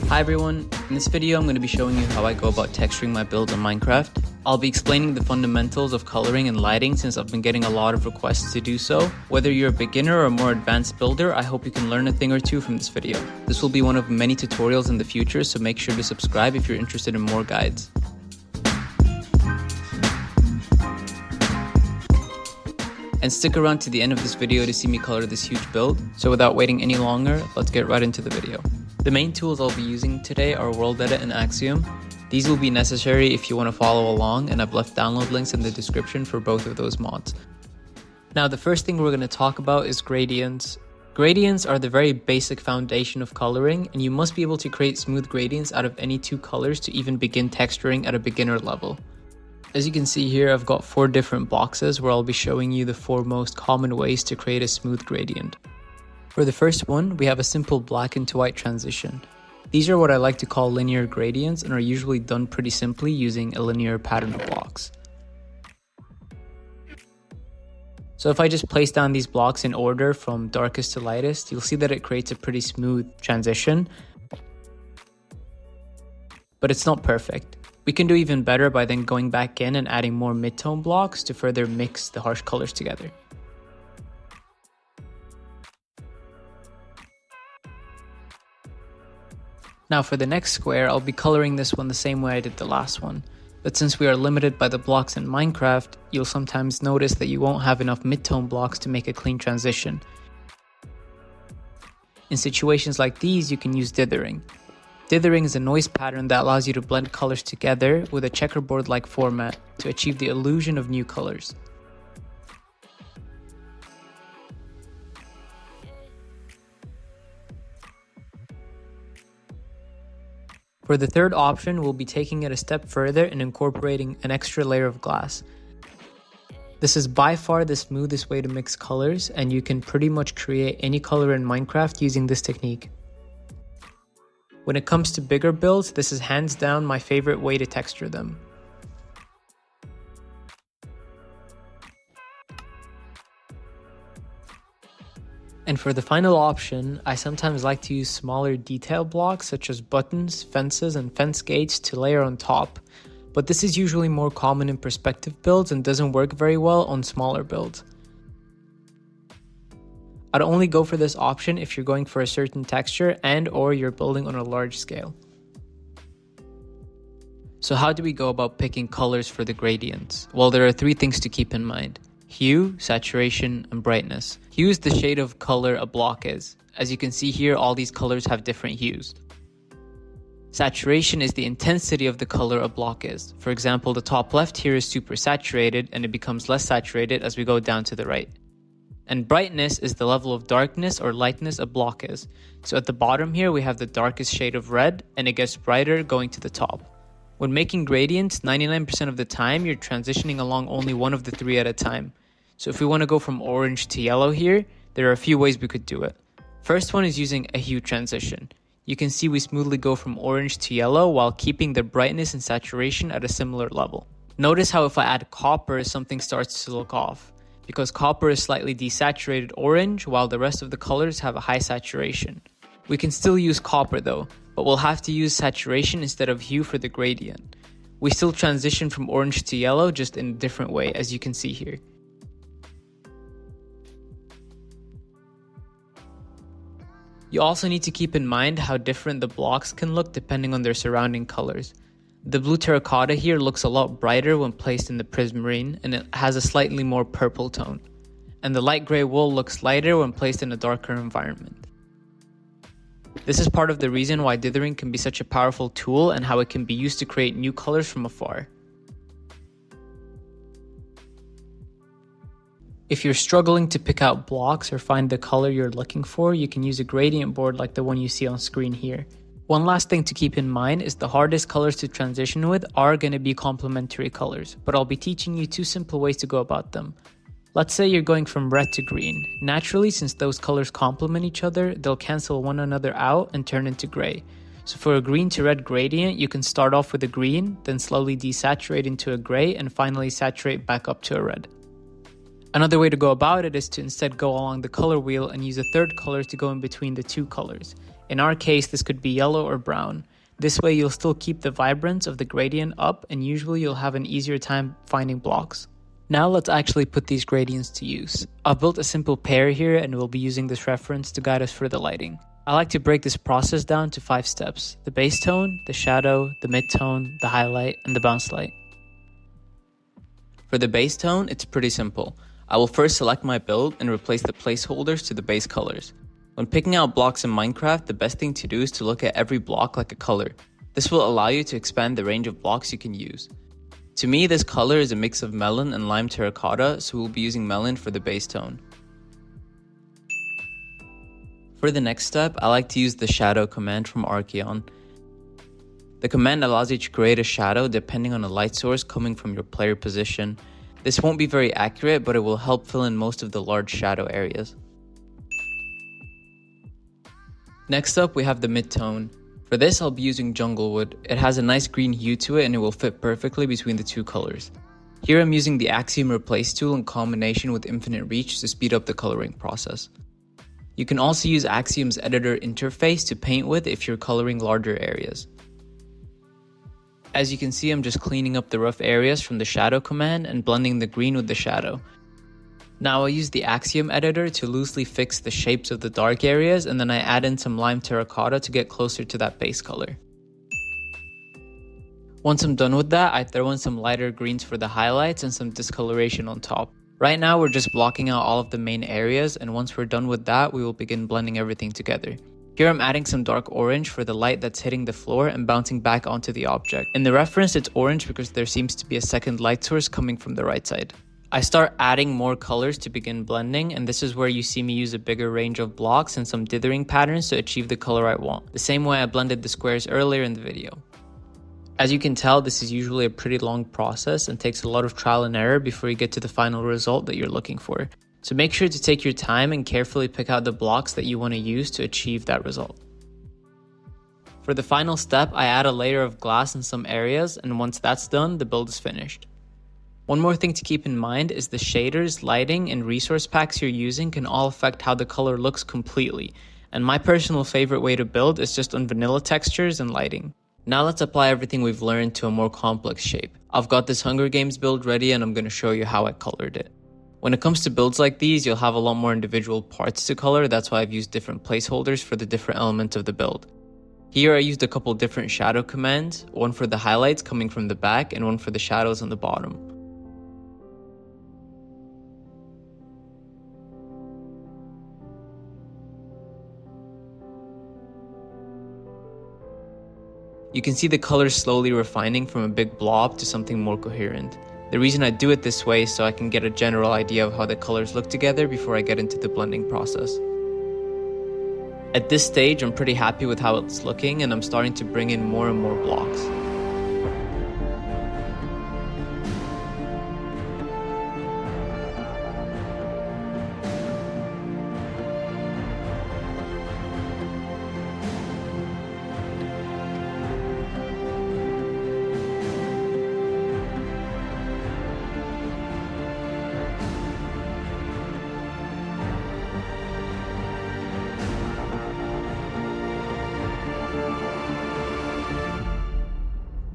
Hi everyone, in this video I'm going to be showing you how I go about texturing my builds on Minecraft. I'll be explaining the fundamentals of coloring and lighting since I've been getting a lot of requests to do so. Whether you're a beginner or a more advanced builder, I hope you can learn a thing or two from this video. This will be one of many tutorials in the future, so make sure to subscribe if you're interested in more guides. And stick around to the end of this video to see me color this huge build. So without waiting any longer, let's get right into the video. The main tools I'll be using today are World Edit and Axiom. These will be necessary if you want to follow along, and I've left download links in the description for both of those mods. Now the first thing we're going to talk about is gradients. Gradients are the very basic foundation of coloring, and you must be able to create smooth gradients out of any two colors to even begin texturing at a beginner level. As you can see here, I've got 4 different boxes where I'll be showing you the 4 most common ways to create a smooth gradient. For the first one, we have a simple black into white transition. These are what I like to call linear gradients and are usually done pretty simply using a linear pattern of blocks. So if I just place down these blocks in order from darkest to lightest, you'll see that it creates a pretty smooth transition. But it's not perfect. We can do even better by then going back in and adding more mid-tone blocks to further mix the harsh colors together. Now for the next square, I'll be coloring this one the same way I did the last one. But since we are limited by the blocks in Minecraft, you'll sometimes notice that you won't have enough mid-tone blocks to make a clean transition. In situations like these, you can use dithering. Dithering is a noise pattern that allows you to blend colors together with a checkerboard-like format to achieve the illusion of new colors. For the third option, we'll be taking it a step further and incorporating an extra layer of glass. This is by far the smoothest way to mix colors, and you can pretty much create any color in Minecraft using this technique. When it comes to bigger builds, this is hands down my favorite way to texture them. And for the final option, I sometimes like to use smaller detail blocks such as buttons, fences, and fence gates to layer on top, but this is usually more common in perspective builds and doesn't work very well on smaller builds. I'd only go for this option if you're going for a certain texture and/or you're building on a large scale. So how do we go about picking colors for the gradients? Well, there are 3 things to keep in mind. Hue, saturation, and brightness. Hue is the shade of color a block is. As you can see here, all these colors have different hues. Saturation is the intensity of the color a block is. For example, the top left here is super saturated and it becomes less saturated as we go down to the right. And brightness is the level of darkness or lightness a block is. So at the bottom here we have the darkest shade of red and it gets brighter going to the top. When making gradients, 99% of the time you're transitioning along only one of the 3 at a time. So if we want to go from orange to yellow here, there are a few ways we could do it. First one is using a hue transition. You can see we smoothly go from orange to yellow while keeping the brightness and saturation at a similar level. Notice how if I add copper, something starts to look off, because copper is slightly desaturated orange while the rest of the colors have a high saturation. We can still use copper though, but we'll have to use saturation instead of hue for the gradient. We still transition from orange to yellow, just in a different way, as you can see here. You also need to keep in mind how different the blocks can look depending on their surrounding colors. The blue terracotta here looks a lot brighter when placed in the prismarine, and it has a slightly more purple tone. And the light gray wool looks lighter when placed in a darker environment. This is part of the reason why dithering can be such a powerful tool and how it can be used to create new colors from afar. If you're struggling to pick out blocks or find the color you're looking for, you can use a gradient board like the one you see on screen here. One last thing to keep in mind is the hardest colors to transition with are going to be complementary colors, but I'll be teaching you 2 simple ways to go about them. Let's say you're going from red to green. Naturally, since those colors complement each other, they'll cancel one another out and turn into gray. So for a green to red gradient, you can start off with a green, then slowly desaturate into a gray, and finally saturate back up to a red. Another way to go about it is to instead go along the color wheel and use a third color to go in between the 2 colors. In our case, this could be yellow or brown. This way you'll still keep the vibrance of the gradient up, and usually you'll have an easier time finding blocks. Now let's actually put these gradients to use. I've built a simple pair here and we'll be using this reference to guide us for the lighting. I like to break this process down to 5 steps: the base tone, the shadow, the mid-tone, the highlight, and the bounce light. For the base tone, it's pretty simple. I will first select my build and replace the placeholders to the base colors. When picking out blocks in Minecraft, the best thing to do is to look at every block like a color. This will allow you to expand the range of blocks you can use. To me, this color is a mix of melon and lime terracotta, so we'll be using melon for the base tone. For the next step, I like to use the shadow command from Archeon. The command allows you to create a shadow depending on a light source coming from your player position. This won't be very accurate, but it will help fill in most of the large shadow areas. Next up, we have the mid-tone. For this, I'll be using Junglewood. It has a nice green hue to it and it will fit perfectly between the two colors. Here I'm using the Axiom Replace tool in combination with Infinite Reach to speed up the coloring process. You can also use Axiom's editor interface to paint with if you're coloring larger areas. As you can see, I'm just cleaning up the rough areas from the shadow command and blending the green with the shadow. Now I use the Axiom editor to loosely fix the shapes of the dark areas, and then I add in some lime terracotta to get closer to that base color. Once I'm done with that, I throw in some lighter greens for the highlights and some discoloration on top. Right now we're just blocking out all of the main areas, and once we're done with that, we will begin blending everything together. Here I'm adding some dark orange for the light that's hitting the floor and bouncing back onto the object. In the reference, it's orange because there seems to be a second light source coming from the right side. I start adding more colors to begin blending, and this is where you see me use a bigger range of blocks and some dithering patterns to achieve the color I want, the same way I blended the squares earlier in the video. As you can tell, this is usually a pretty long process and takes a lot of trial and error before you get to the final result that you're looking for. So make sure to take your time and carefully pick out the blocks that you want to use to achieve that result. For the final step, I add a layer of glass in some areas, and once that's done, the build is finished. One more thing to keep in mind is the shaders, lighting, and resource packs you're using can all affect how the color looks completely, and my personal favorite way to build is just on vanilla textures and lighting. Now let's apply everything we've learned to a more complex shape. I've got this Hunger Games build ready and I'm going to show you how I colored it. When it comes to builds like these, you'll have a lot more individual parts to color, that's why I've used different placeholders for the different elements of the build. Here I used a couple different shadow commands, one for the highlights coming from the back and one for the shadows on the bottom. You can see the colors slowly refining from a big blob to something more coherent. The reason I do it this way is so I can get a general idea of how the colors look together before I get into the blending process. At this stage, I'm pretty happy with how it's looking, and I'm starting to bring in more and more blocks.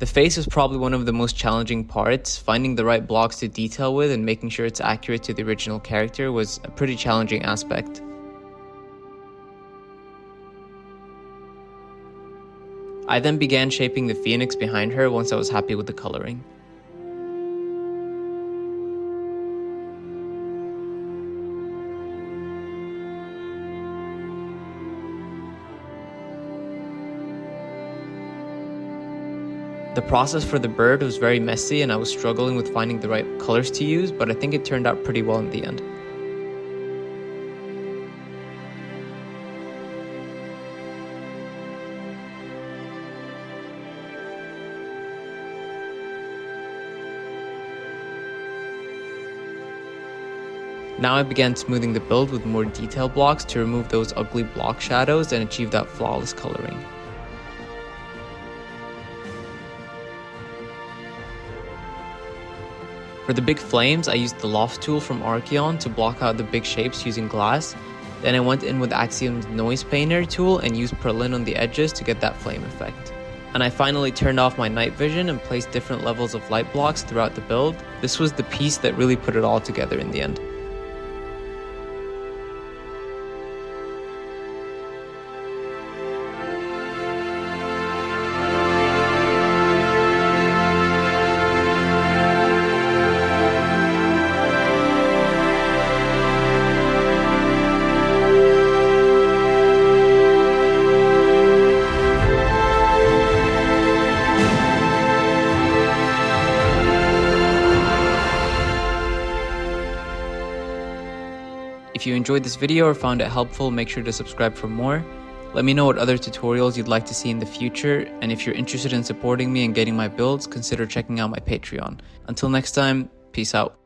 The face is probably one of the most challenging parts. Finding the right blocks to detail with and making sure it's accurate to the original character was a pretty challenging aspect. I then began shaping the phoenix behind her once I was happy with the coloring. The process for the bird was very messy and I was struggling with finding the right colors to use, but I think it turned out pretty well in the end. Now I began smoothing the build with more detail blocks to remove those ugly block shadows and achieve that flawless coloring. For the big flames, I used the Loft tool from Archeon to block out the big shapes using glass. Then I went in with Axiom's noise painter tool and used Perlin on the edges to get that flame effect. And I finally turned off my night vision and placed different levels of light blocks throughout the build. This was the piece that really put it all together in the end. If you enjoyed this video or found it helpful, make sure to subscribe for more. Let me know what other tutorials you'd like to see in the future, and if you're interested in supporting me and getting my builds, consider checking out my Patreon. Until next time, peace out.